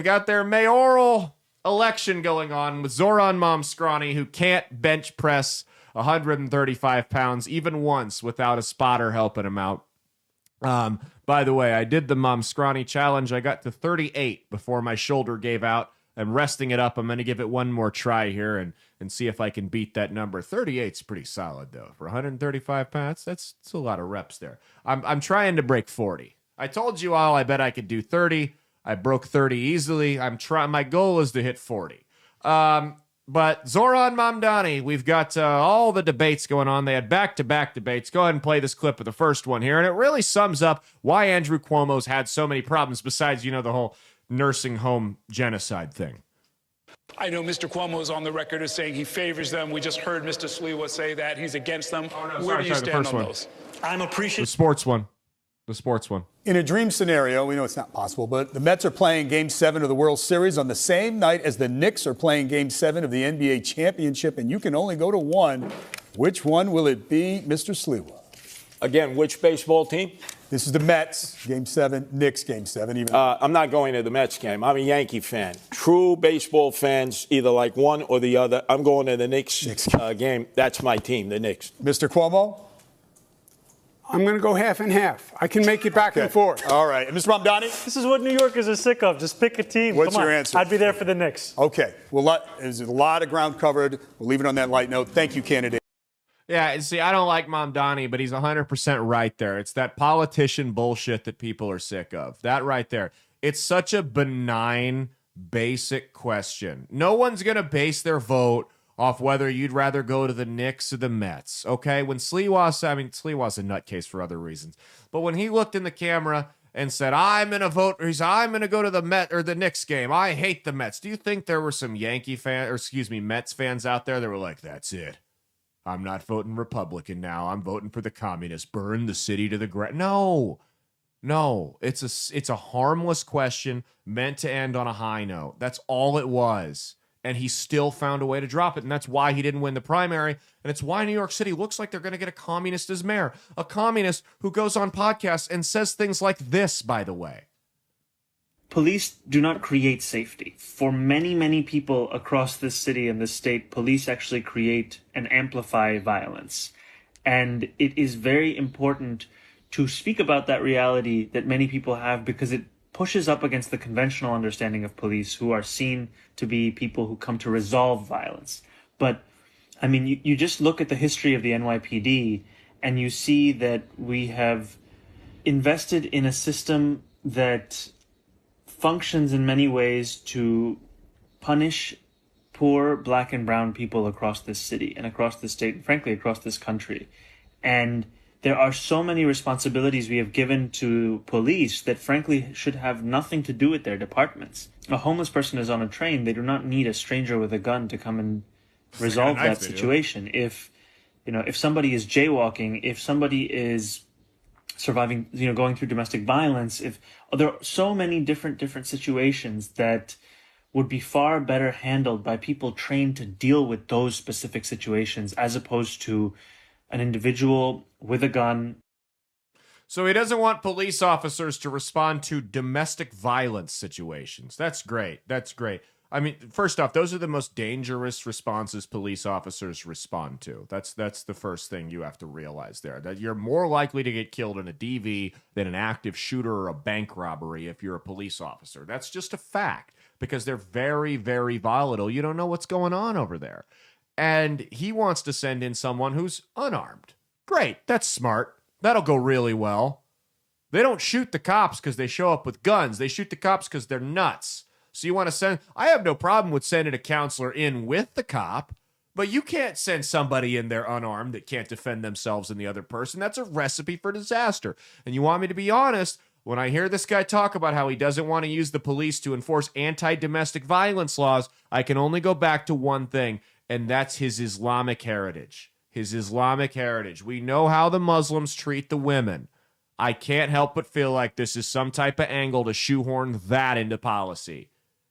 got their mayoral election going on with Zohran Mamdani, who can't bench press 135 pounds even once without a spotter helping him out. By the way, I did the Mamdani challenge. I got to 38 before my shoulder gave out. I'm resting it up. I'm going to give it one more try here and see if I can beat that number. 38's pretty solid, though. For 135 pounds, that's a lot of reps there. I'm trying to break 40. I told you all I bet I could do 30. I broke 30 easily. My goal is to hit 40. But Zohran Mamdani, we've got all the debates going on. They had back-to-back debates. Go ahead and play this clip of the first one here, and it really sums up why Andrew Cuomo's had so many problems besides, the whole nursing home genocide thing. I know Mr. Cuomo is on the record as saying he favors them. We just heard Mr. Sliwa say that he's against them. Where do you stand on those? I'm appreciative. The sports one. The sports one. In a dream scenario, we know it's not possible, but the Mets are playing Game 7 of the World Series on the same night as the Knicks are playing Game 7 of the NBA Championship, and you can only go to one. Which one will it be, Mr. Sliwa? Again, which baseball team? This is the Mets, Game 7, Knicks, Game 7. I'm not going to the Mets game. I'm a Yankee fan. True baseball fans either like one or the other. I'm going to the Knicks game. That's my team, the Knicks. Mr. Cuomo? I'm going to go half and half. I can make it back and forth. All right. And Mr. Mamdani? This is what New Yorkers are sick of. Just pick a team. What's Come on. your answer? I'd be there for the Knicks. Okay. Well, there's a lot of ground covered. We'll leave it on that light note. Thank you, candidate. Yeah, see, I don't like Mamdani, but he's 100% right there. It's that politician bullshit that people are sick of. That right there. It's such a benign, basic question. No one's going to base their vote off whether you'd rather go to the Knicks or the Mets, okay? When Sliwa's a nutcase for other reasons, but when he looked in the camera and said, I'm going to vote, I'm going to go to the Met or the Knicks game. I hate the Mets. Do you think there were some Mets fans out there that were like, that's it. I'm not voting Republican now. I'm voting for the communists. Burn the city to the ground. No, it's a harmless question meant to end on a high note. That's all it was. And he still found a way to drop it. And that's why he didn't win the primary. And it's why New York City looks like they're going to get a communist as mayor. A communist who goes on podcasts and says things like this, by the way. Police do not create safety. For many, many people across this city and this state, police actually create and amplify violence. And it is very important to speak about that reality that many people have, because it pushes up against the conventional understanding of police, who are seen to be people who come to resolve violence. But, I mean, you just look at the history of the NYPD and you see that we have invested in a system that functions in many ways to punish poor black and brown people across this city and across the state, and frankly, across this country. And there are so many responsibilities we have given to police that frankly should have nothing to do with their departments. A homeless person is on a train. They do not need a stranger with a gun to come and resolve that situation. If somebody is jaywalking, if somebody is surviving, going through domestic violence, there are so many different situations that would be far better handled by people trained to deal with those specific situations, as opposed to an individual with a gun. So he doesn't want police officers to respond to domestic violence situations. That's great. I mean, first off, those are the most dangerous responses police officers respond to. That's the first thing you have to realize there, that you're more likely to get killed in a DV than an active shooter or a bank robbery if you're a police officer. That's just a fact, because they're very, very volatile. You don't know what's going on over there. And he wants to send in someone who's unarmed. Great, that's smart. That'll go really well. They don't shoot the cops because they show up with guns. They shoot the cops because they're nuts. So you want to send... I have no problem with sending a counselor in with the cop, but you can't send somebody in there unarmed that can't defend themselves and the other person. That's a recipe for disaster. And you want me to be honest, when I hear this guy talk about how he doesn't want to use the police to enforce anti-domestic violence laws, I can only go back to one thing, and that's his Islamic heritage. His Islamic heritage. We know how the Muslims treat the women. I can't help but feel like this is some type of angle to shoehorn that into policy,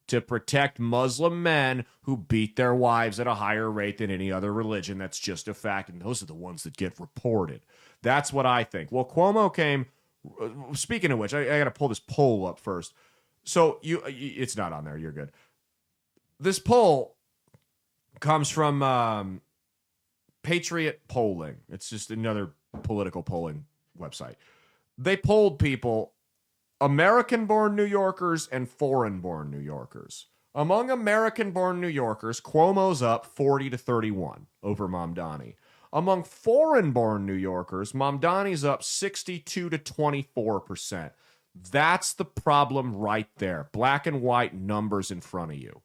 to protect Muslim men who beat their wives at a higher rate than any other religion. That's just a fact, and those are the ones that get reported. That's what I think. Well, Cuomo came... Speaking of which, I got to pull this poll up first. So it's not on there. You're good. This poll comes from Patriot Polling. It's just another political polling website. They polled people, American-born New Yorkers and foreign-born New Yorkers. Among American-born New Yorkers, Cuomo's up 40-31 over Mamdani. Among foreign-born New Yorkers, Mamdani's up 62-24%. That's the problem right there. Black and white numbers in front of you.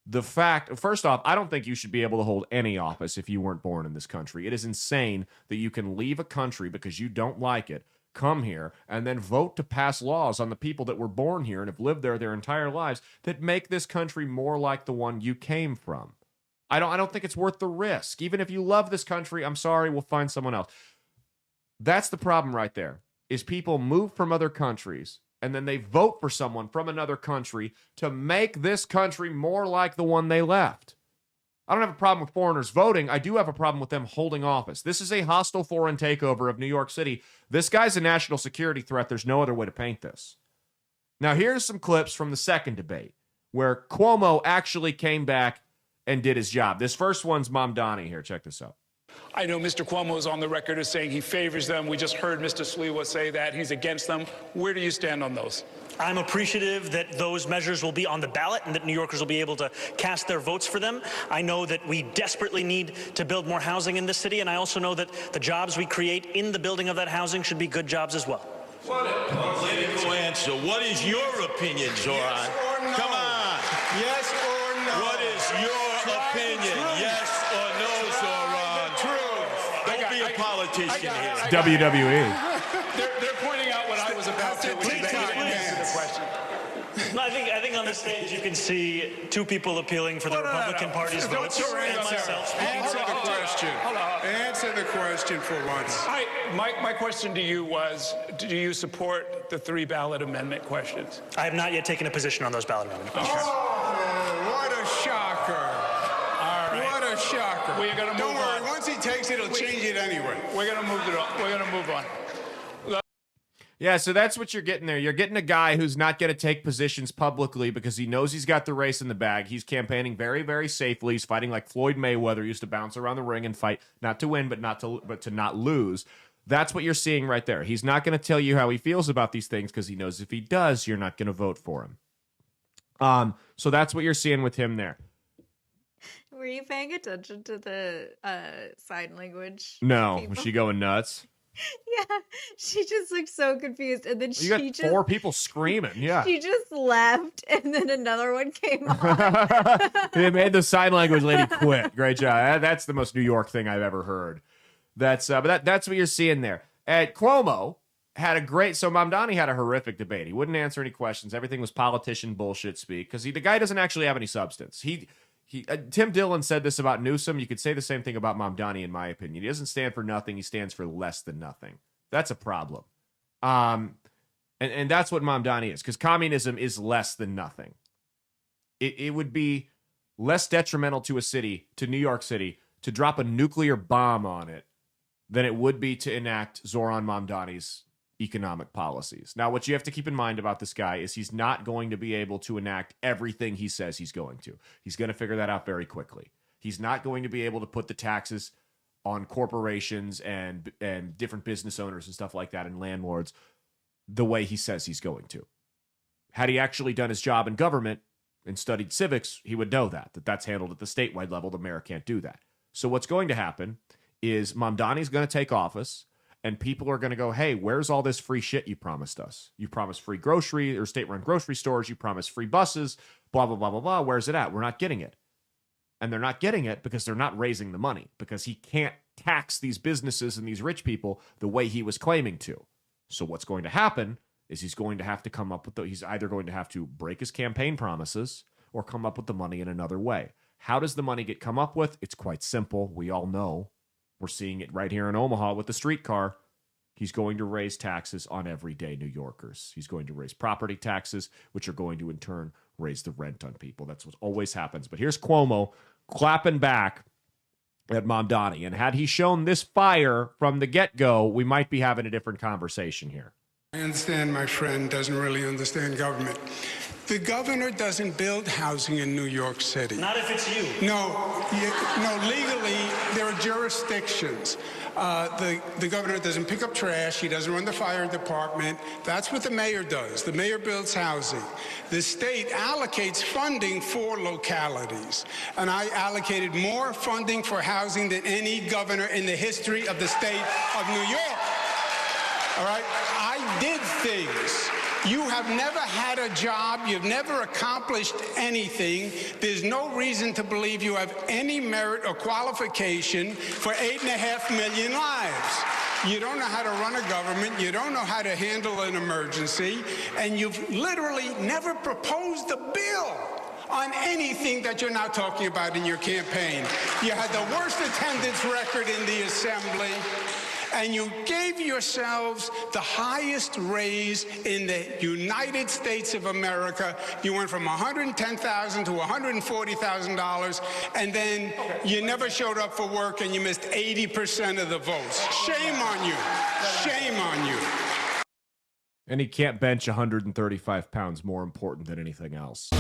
The fact, first off, I don't think you should be able to hold any office if you weren't born in this country. It is insane that you can leave a country because you don't like it, come here, and then vote to pass laws on the people that were born here and have lived there their entire lives that make this country more like the one you came from. I don't think it's worth the risk. Even if you love this country, I'm sorry, we'll find someone else. That's the problem right there, is people move from other countries and then they vote for someone from another country to make this country more like the one they left. I don't have a problem with foreigners voting. I do have a problem with them holding office. This is a hostile foreign takeover of New York City. This guy's a national security threat. There's no other way to paint this. Now, here's some clips from the second debate where Cuomo actually came back and did his job. This first one's Mamdani here. Check this out. I know Mr. Cuomo is on the record as saying he favors them. We just heard Mr. Sliwa say that he's against them. Where do you stand on those? I'm appreciative that those measures will be on the ballot and that New Yorkers will be able to cast their votes for them. I know that we desperately need to build more housing in this city, and I also know that the jobs we create in the building of that housing should be good jobs as well. What a political answer. What is your opinion, Zohran? Yes or no? Come on. Yes or no? What is your opinion? Yes or no, Zohran? Truth. Don't be a politician here. It's WWE. They're pointing out what I was about to answer the question. No, I think on the stage you can see two people appealing for the Republican Party's votes. And myself. Answer the question. Answer the question for once. My question to you was, do you support the 3 ballot amendment questions? I have not yet taken a position on those ballot amendment questions. Oh, what a shocker. All right. What a shocker. We're gonna move Don't worry, on. once he takes it, he'll change it anyway. We're gonna move it on. We're gonna move on. Yeah, so that's what you're getting there. You're getting a guy who's not going to take positions publicly because he knows he's got the race in the bag. He's campaigning very, very safely. He's fighting like Floyd Mayweather used to bounce around the ring and fight, not to win, but to not lose. That's what you're seeing right there. He's not going to tell you how he feels about these things because he knows if he does, you're not going to vote for him. So that's what you're seeing with him there. Were you paying attention to the sign language? No, people? was she going nuts? Yeah, she just looked so confused, and then You got just 4 people screaming. Yeah, she just left, and then another one came on. They made the sign language lady quit. Great job. That's the most New York thing I've ever heard. That's but that's what you're seeing there. And Cuomo had a great. So Mamdani had a horrific debate. He wouldn't answer any questions. Everything was politician bullshit speak because the guy doesn't actually have any substance. Tim Dillon said this about Newsom. You could say the same thing about Mamdani, in my opinion. He doesn't stand for nothing. He stands for less than nothing. That's a problem. And that's what Mamdani is, because communism is less than nothing. It would be less detrimental to a city, to New York City, to drop a nuclear bomb on it than it would be to enact Zohran Mamdani's economic policies. Now, what you have to keep in mind about this guy is he's not going to be able to enact everything he says he's going to. He's going to figure that out very quickly. He's not going to be able to put the taxes on corporations and different business owners and stuff like that and landlords the way he says he's going to. Had he actually done his job in government and studied civics, he would know that's handled at the statewide level. The mayor can't do that. So what's going to happen is Mamdani's going to take office, and people are going to go, hey, where's all this free shit you promised us? You promised free grocery or state-run grocery stores. You promised free buses, blah, blah, blah, blah, blah. Where's it at? We're not getting it. And they're not getting it because they're not raising the money, because he can't tax these businesses and these rich people the way he was claiming to. So what's going to happen is he's going to have to come up with he's either going to have to break his campaign promises or come up with the money in another way. How does the money get come up with? It's quite simple. We all know. We're seeing it right here in Omaha with the streetcar. He's going to raise taxes on everyday New Yorkers. He's going to raise property taxes, which are going to in turn raise the rent on people. That's what always happens. But here's Cuomo clapping back at Mamdani. And had he shown this fire from the get-go, we might be having a different conversation here. I understand my friend doesn't really understand government. The governor doesn't build housing in New York City. Not if it's you. No, legally, there are jurisdictions. The governor doesn't pick up trash. He doesn't run the fire department. That's what the mayor does. The mayor builds housing. The state allocates funding for localities. And I allocated more funding for housing than any governor in the history of the state of New York. All right? I did things. You have never had a job. You've never accomplished anything. There's no reason to believe you have any merit or qualification for 8.5 million lives. You don't know how to run a government. You don't know how to handle an emergency. And you've literally never proposed a bill on anything that you're now talking about in your campaign. You had the worst attendance record in the assembly. And you gave yourselves the highest raise in the United States of America. You went from $110,000 to $140,000, and then you never showed up for work and you missed 80% of the votes. Shame on you. Shame on you. And he can't bench 135 pounds, more important than anything else.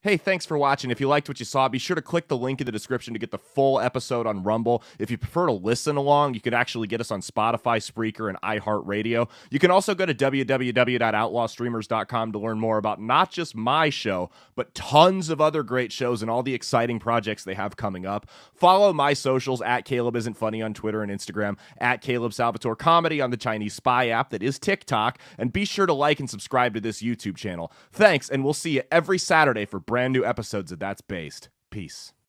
Hey, thanks for watching. If you liked what you saw, be sure to click the link in the description to get the full episode on Rumble. If you prefer to listen along, you could actually get us on Spotify, Spreaker, and iHeartRadio. You can also go to www.outlawstreamers.com to learn more about not just my show, but tons of other great shows and all the exciting projects they have coming up. Follow my socials at Caleb Isn't Funny on Twitter and Instagram, at Caleb Salvatore Comedy on the Chinese Spy app that is TikTok, and be sure to like and subscribe to this YouTube channel. Thanks, and we'll see you every Saturday for brand new episodes of That's Based. Peace.